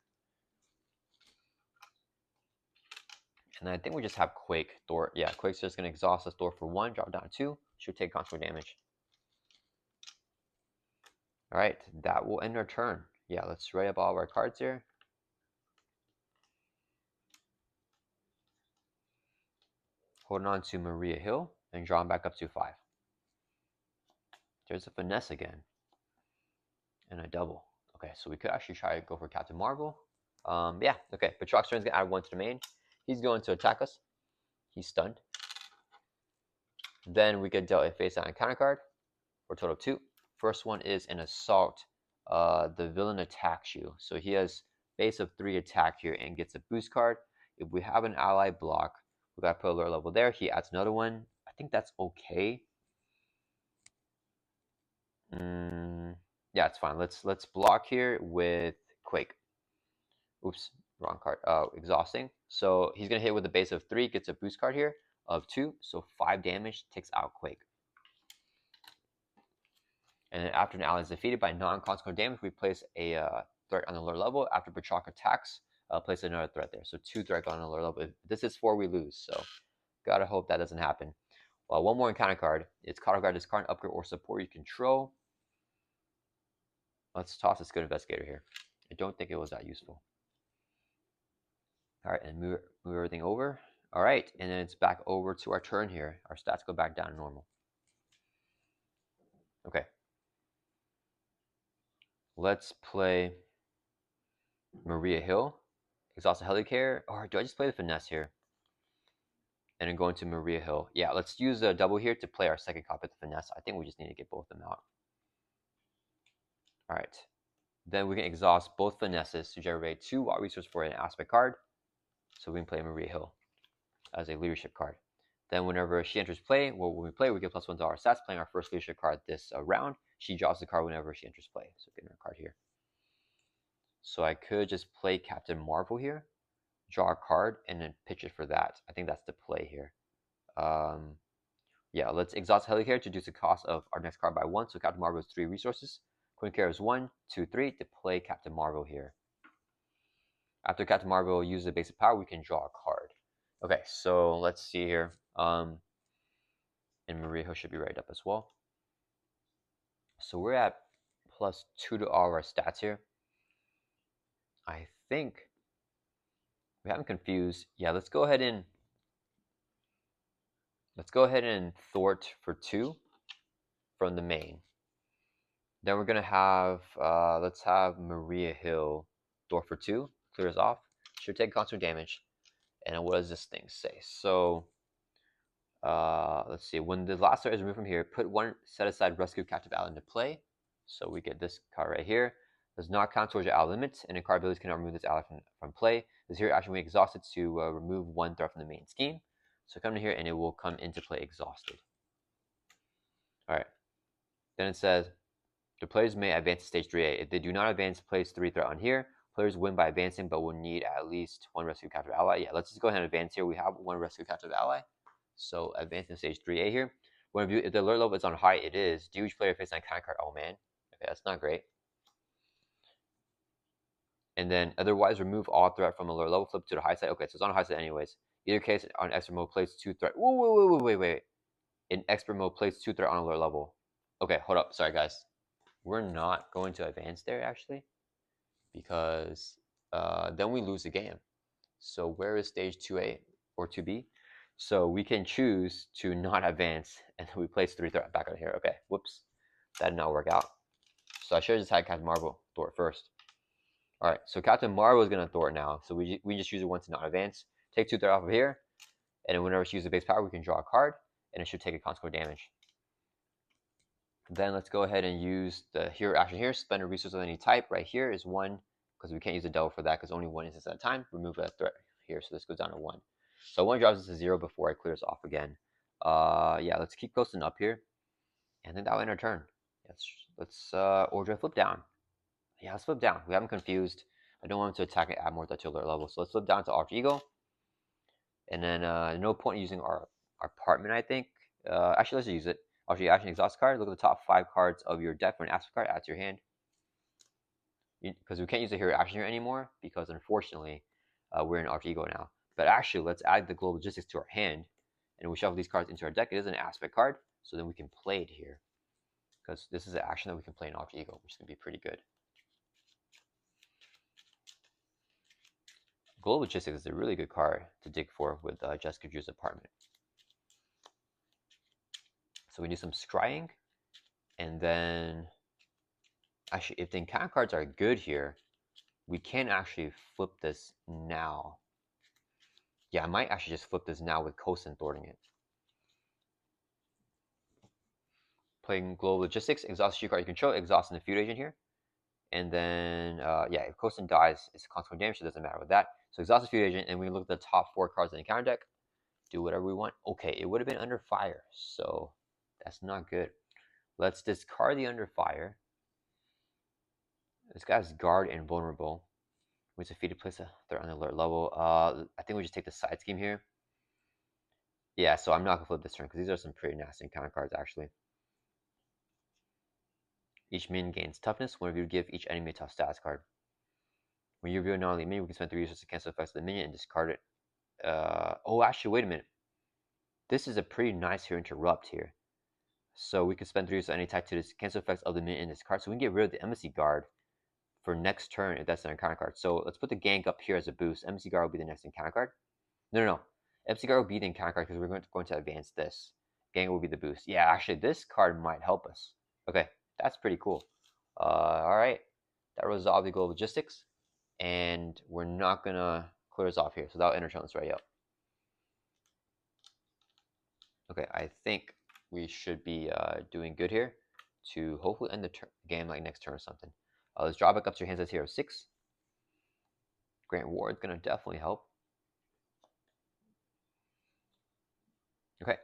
And I think we just have Quake. Thor. Yeah, Quake's just going to exhaust us. Thor for 1, drop down 2. Should take console damage. Alright, that will end our turn. Yeah, let's write up all of our cards here. Holding on to Maria Hill and drawing back up to 5. There's a finesse again. And a double. Okay, so we could actually try to go for Captain Marvel. Yeah, okay. Baltroc's turn is going to add 1 to the main. He's going to attack us. He's stunned. Then we get dealt a face out and counter card for a total of 2. First one is an Assault the villain attacks you. So he has base of 3 attack here and gets a boost card. If we have an ally block, we gotta put a lower level there. He adds another one. I think that's okay. Yeah, it's fine. Let's block here with Quake. Oops, wrong card. Exhausting. So he's gonna hit with a base of 3, gets a boost card here of 2, so 5 damage, takes out Quake. And then after an ally is defeated by non-consequential damage, we place a threat on the lower level. After Baltroc attacks, place another threat there. So 2 threat on the lower level. If this is 4, we lose. So gotta hope that doesn't happen. Well, one more encounter card. It's card guard, discard, upgrade, or support you control. Let's toss this good investigator here. I don't think it was that useful. All right, and move everything over. All right, and then it's back over to our turn here. Our stats go back down to normal. Okay. Let's play Maria Hill. Exhaust a Helicare. Or do I just play the Finesse here? And then go into Maria Hill. Yeah, let's use a double here to play our second copy of the Finesse. I think we just need to get both of them out. All right. Then we can exhaust both Finesses to generate 2 wild resources for an aspect card. So we can play Maria Hill as a leadership card. Then whenever she enters play, when we play, we get +1 to our stats. Playing our first leadership card this round, she draws the card whenever she enters play. So getting her card here. So I could just play Captain Marvel here, draw a card, and then pitch it for that. I think that's the play here. Yeah, let's exhaust Helicare to reduce the cost of our next card by 1. So Captain Marvel has 3 resources. Queen Care is 1, 2, 3 to play Captain Marvel here. After Captain Marvel uses a basic power, we can draw a card. Okay, so let's see here. And Maria Hill should be right up as well. So we're at +2 to all of our stats here. I think we haven't confused. Yeah, let's go ahead and thwart for 2 from the main. Then we're gonna have let's have Maria Hill thwart for 2, clears off. Should take constant damage. And what does this thing say? So let's see. When the last threat is removed from here, put 1 set aside rescue captive ally into play. So we get this card right here. Does not count towards your ally limit, and in card abilities cannot remove this ally from play. This here action we exhausted to remove 1 threat from the main scheme. So come to here and it will come into play exhausted. All right. Then it says the players may advance to stage 3A. If they do not advance, place 3 threat on here. Players win by advancing, but will need at least 1 rescue captive ally. Yeah, let's just go ahead and advance here. We have 1 rescue captive ally. So advance to stage 3A here. If the alert level is on high, it is. Do each player face an encounter card? Oh man. Okay, that's not great. And then otherwise remove all threat from alert level, flip to the high side. Okay, so it's on the high side anyways. Either case, on expert mode, place 2 threat. Wait. In expert mode, place 2 threat on alert level. Okay, hold up. Sorry, guys. We're not going to advance there, actually. Because then we lose the game. So where is stage 2A or 2B? So we can choose to not advance, and we place 3 threat back out here. Okay, whoops. That did not work out. So I should have just had Captain Marvel thwart first. All right, so Captain Marvel is going to thwart now. So we just use it once to not advance. Take 2 threat off of here, and then whenever she uses base power, we can draw a card, and it should take a consequent damage. Then let's go ahead and use the hero action here. Spend a resource of any type. Right here is 1, because we can't use a double for that, because only 1 instance at a time. Remove that threat here, so this goes down to 1. So 1 drops this to 0 before it clears off again. Yeah, let's keep closing up here, and then that will end our turn. Let's or do I flip down? Yeah, let's flip down. We haven't confused. I don't want him to attack and add more to alert level, so let's flip down to Alter Ego. And then no point using our apartment, I think. Actually, let's use it. Alter action exhaust card. Look at the top 5 cards of your deck for an aspect card. Add to your hand. Because we can't use the hero action here anymore, because unfortunately we're in Alter Ego now. But actually, let's add the global logistics to our hand, and we shuffle these cards into our deck. It is an aspect card, so then we can play it here, because this is an action that we can play in Alter Ego, which is going to be pretty good. Global Logistics is a really good card to dig for with Jessica Drew's apartment. So we do some scrying, and then actually, if the encounter cards are good here, we can actually flip this now. Yeah, I might actually just flip this now with Kosen thwarting it. Playing Global Logistics, exhaust your card you control, exhausting the feud agent here. And then, yeah, if Coulson dies, it's consequent damage, so it doesn't matter with that. So exhaust the Feud Agent, and we look at the top 4 cards in the counter deck, do whatever we want. Okay, it would have been under fire, so that's not good. Let's discard the under fire. This guy's guard and vulnerable. Which defeated place a threat on the alert level. I think we just take the side scheme here. Yeah, so I'm not gonna flip this turn because these are some pretty nasty counter cards actually. Each minion gains toughness. Whenever you give each enemy a tough status card. When you reveal a non-elite minion, we can spend 3 resources to cancel effects of the minion and discard it. Oh, actually, wait a minute. This is a pretty nice here interrupt here. So we can spend 3 resources any type to cancel effects of the minion in this card. So we can get rid of the Embassy Guard for next turn if that's an encounter card. So let's put the Gank up here as a boost. Embassy Guard will be the next encounter card. No. Embassy Guard will be the encounter card because we're going to advance this. Gank will be the boost. Yeah, actually, this card might help us. Okay, that's pretty cool. All right, that resolved the global logistics, and we're not gonna clear this off here, so that'll enter this right up. Okay, I think we should be doing good here to hopefully end the game like next turn or something. Let's draw back up to your hands as hero 6. Grant Ward's gonna definitely help. Okay,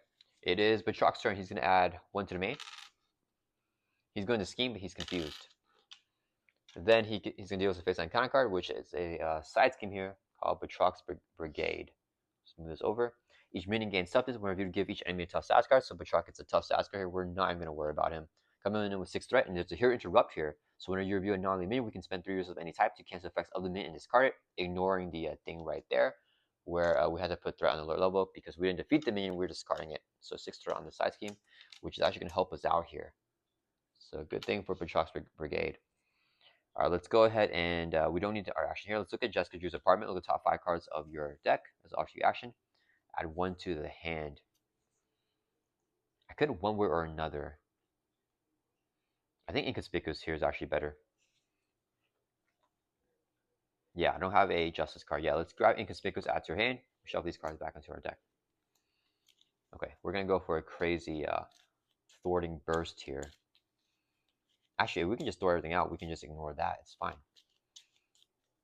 it is Baltroc's turn. He's gonna add 1 to the main. He's going to scheme, but he's confused. Then he's going to deal with a face-on counter card, which is a side scheme here called Baltroc's Brigade. Let's move this over. Each minion gains toughness whenever you give each enemy a tough status card. So Baltroc gets a tough status card here. We're not even going to worry about him. Coming in with 6 threat, and there's a hero interrupt here. So whenever you review a non-elite minion, we can spend 3 resources of any type to cancel effects of the minion and discard it, ignoring the thing right there where we had to put threat on the alert level because we didn't defeat the minion, we're discarding it. So 6 threat on the side scheme, which is actually going to help us out here. So good thing for Baltroc's Brigade. All right, let's go ahead and we don't need our action here. Let's look at Jessica Drew's apartment. Look at the top 5 cards of your deck as option action. Add 1 to the hand. I could one way or another. I think Inconspicuous here is actually better. Yeah, I don't have a Justice card. Yeah, let's grab Inconspicuous, add to your hand. Shove these cards back into our deck. Okay, we're going to go for a crazy thwarting burst here. Actually, we can just throw everything out. We can just ignore that. It's fine.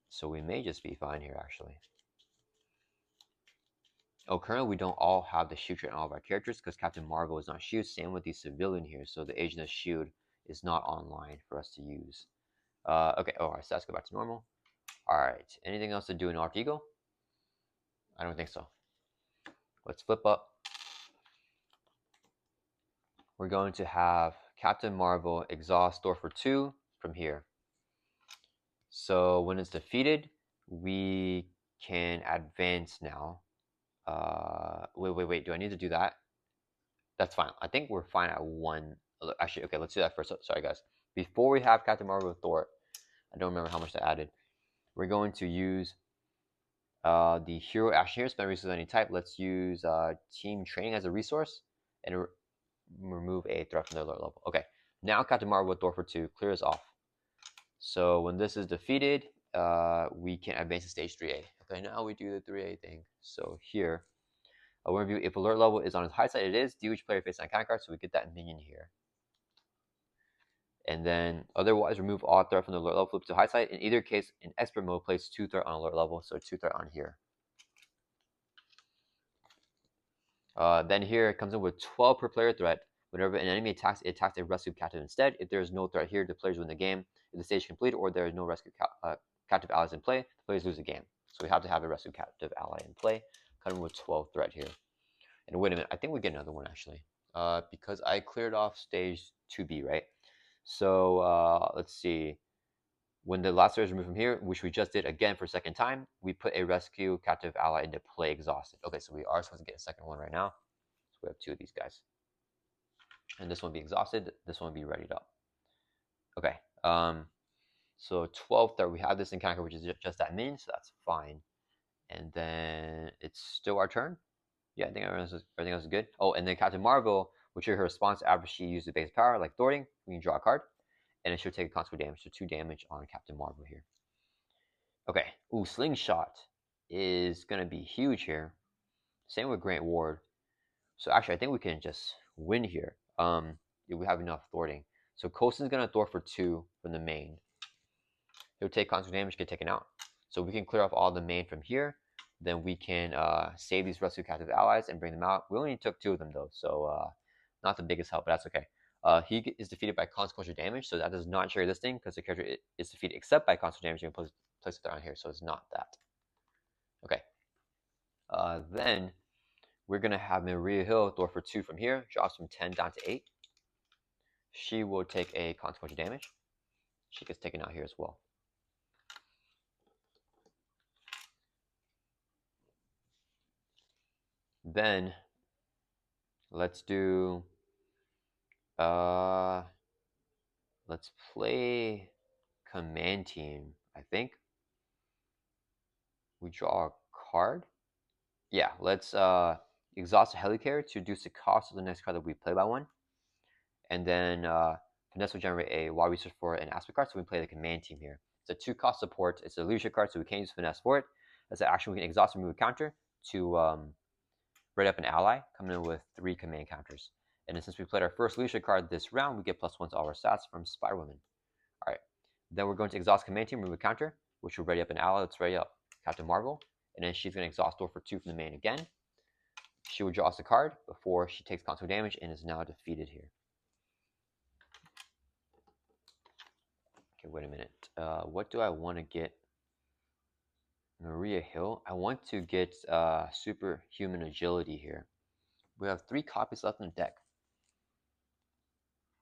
So we may just be fine here, actually. Oh, currently we don't all have the S.H.I.E.L.D trait on all of our characters because Captain Marvel is not S.H.I.E.L.D. Same with the civilian here. So the Agent of S.H.I.E.L.D is not online for us to use. Okay, oh, our stats go back to normal. All right, anything else to do in Alter Ego? I don't think so. Let's flip up. We're going to have Captain Marvel exhaust door for 2 from here. So when it's defeated, we can advance now. Wait. Do I need to do that? That's fine. I think we're fine at 1. Actually, okay, let's do that first. Sorry, guys. Before we have Captain Marvel with Thor, I don't remember how much I added. We're going to use the hero action here, spend resources of any type. Let's use team training as a resource and remove a threat from their alert level. Okay, now Captain Marvel with Thor for 2 clears off. So when this is defeated, we can advance to stage 3A. Okay, now we do the 3A thing. So here, review if alert level is on his high side, it is. Deal each player face on counter card, so we get that minion here. And then otherwise, remove all threat from the alert level, flip to high side. In either case, in expert mode, place 2 threat on alert level, so 2 threat on here. Then here it comes in with 12 per player threat. Whenever an enemy attacks, it attacks a rescue captive instead. If there is no threat here, the players win the game. If the stage is completed or there is no rescue captive allies in play, the players lose the game. So we have to have a rescue captive ally in play. Coming with 12 threat here. And wait a minute, I think we get another one actually. Because I cleared off stage 2B, right? So let's see. When the last player is removed from here, which we just did again for a second time, we put a rescue captive ally into play exhausted. Okay, so we are supposed to get a second one right now. So we have 2 of these guys. And this one will be exhausted, this one will be readied up. Okay, so 12th there, we have this encounter, which is just that minion, so that's fine. And then it's still our turn. Yeah, I think everything else is good. Oh, and then Captain Marvel, which is her response after she uses base power, like thwarting, we can draw a card. And it should take a consequent damage, so 2 damage on Captain Marvel here. Okay, ooh, Slingshot is going to be huge here. Same with Grant Ward. So actually, I think we can just win here. If we have enough thwarting. So Coulson's going to thwart for 2 from the main. He'll take constant damage, get taken out. So we can clear off all the main from here. Then we can save these rescue captive allies and bring them out. We only took 2 of them though, so not the biggest help, but that's okay. He is defeated by consequential damage, so that does not trigger this thing because the character is defeated except by consequential damage. You can place it down here, so it's not that. Okay. Then we're gonna have Maria Hill throw for 2 from here, drops from 10 down to 8. She will take a consequential damage. She gets taken out here as well. Then let's do let's play command team, I think. We draw a card. Yeah, let's exhaust a Helicarrier to reduce the cost of the next card that we play by 1. And then Finesse will generate a wild resource for an aspect card, so we play the command team here. It's a 2-cost support. It's a leadership card, so we can't use Finesse for it. As an action, we can exhaust and remove a counter to write up an ally, coming in with 3 command counters. And then since we played our first leadership card this round, we get +1 to all our stats from Spider-Woman. All right. Then we're going to exhaust command team, remove a counter, which will ready up an ally. Let's ready up Captain Marvel. And then she's going to exhaust door for 2 from the main again. She will draw us a card before she takes console damage and is now defeated here. Okay, wait a minute. What do I want to get? Maria Hill. I want to get superhuman agility here. We have 3 copies left in the deck.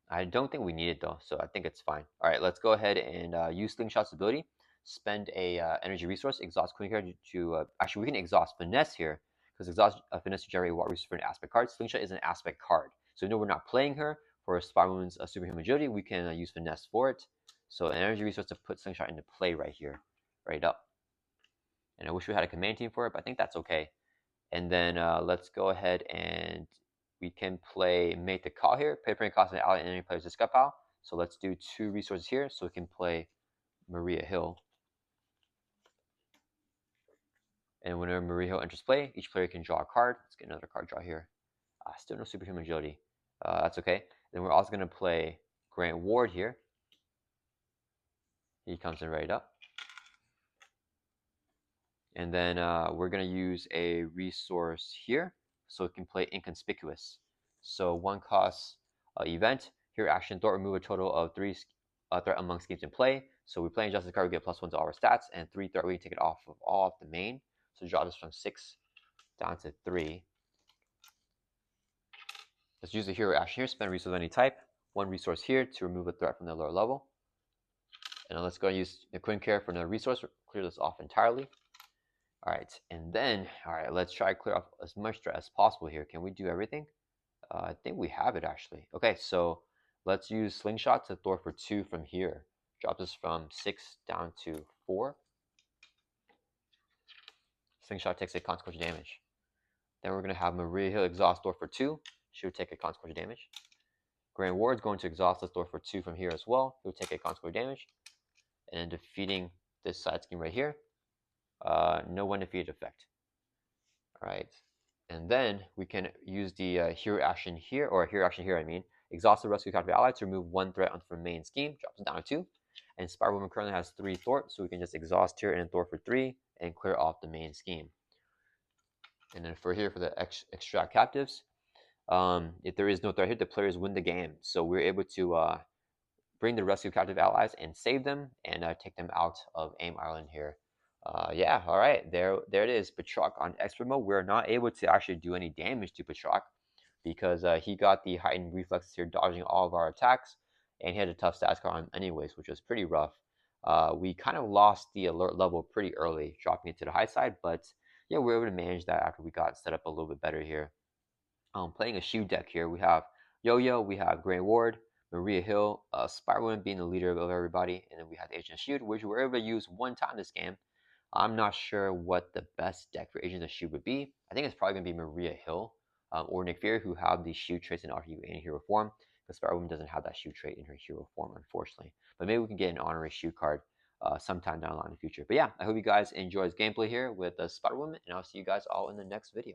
I don't think we need it though, so I think it's fine. All right, let's go ahead and use Slingshot's ability. Spend a energy resource, exhaust Queen card to actually we can exhaust Finesse here because exhaust Finesse to generate water resource for an aspect card. Slingshot is an aspect card, so no, we're not playing her for Spider-Woman's superhuman agility. We can use Finesse for it. So an energy resource to put Slingshot into play right here, right up. And I wish we had a command team for it, but I think that's okay. And then let's go ahead and we can play Make the Call here. Pay cost an ally and any player's discard pile. So let's do 2 resources here so we can play Maria Hill. And whenever Maria Hill enters play, each player can draw a card. Let's get another card draw here. Still no superhuman agility. That's okay. Then we're also going to play Grant Ward here. He comes in right up. And then we're going to use a resource here so it can play Inconspicuous. So 1 cost event. Here action, thought remove a total of 3 threat among schemes in play. So we play Injustice card, we get +1 to all our stats, and 3 threat, we can take it off of all of the main. So draw this from 6 down to 3. Let's use the hero action here, spend a resource of any type. 1 resource here to remove a threat from the lower level. And then let's go and use the Queen Care for another resource, clear this off entirely. All right, and then, all right, let's try to clear off as much threat as possible here. Can we do everything? I think we have it actually. Okay, so let's use Slingshot to throw for 2 from here. Drop this from 6 down to 4. Slingshot takes a consequential damage. Then we're going to have Maria Hill exhaust door for 2. She would take a consequential damage. Grant Ward's going to exhaust this door for 2 from here as well. He would take a consequential damage. And then defeating this side scheme right here. No one defeated effect. All right. And then we can use the hero action here, or hero action here, I mean. Exhaust the rescue card of ally to remove 1 threat onto the main scheme. Drops it down to 2. And Spider-Woman currently has 3 thwart, so we can just exhaust here and thwart for 3 and clear off the main scheme. And then for here, for the extract captives, if there is no threat here, the players win the game. So we're able to bring the rescue captive allies and save them and take them out of AIM Island here. Yeah, all right, there it is. Baltroc on expert mode. We're not able to actually do any damage to Baltroc because he got the heightened reflexes here, dodging all of our attacks, and he had a tough stats card on him anyways, which was pretty rough. We kind of lost the alert level pretty early, dropping it to the high side, but yeah, we were able to manage that after we got set up a little bit better here. Playing a S.H.I.E.L.D deck here, we have Yo-Yo, we have Grant Ward, Maria Hill, Spider-Woman being the leader of everybody, and then we have Agent of S.H.I.E.L.D, which we were able to use 1 time this game. I'm not sure what the best deck for Agents of S.H.I.E.L.D would be. I think it's probably going to be Maria Hill or Nick Fury, who have the S.H.I.E.L.D traits in hero form, because Spider-Woman doesn't have that S.H.I.E.L.D trait in her hero form, unfortunately. But maybe we can get an honorary S.H.I.E.L.D card sometime down the line in the future. But yeah, I hope you guys enjoy this gameplay here with Spider-Woman, and I'll see you guys all in the next video.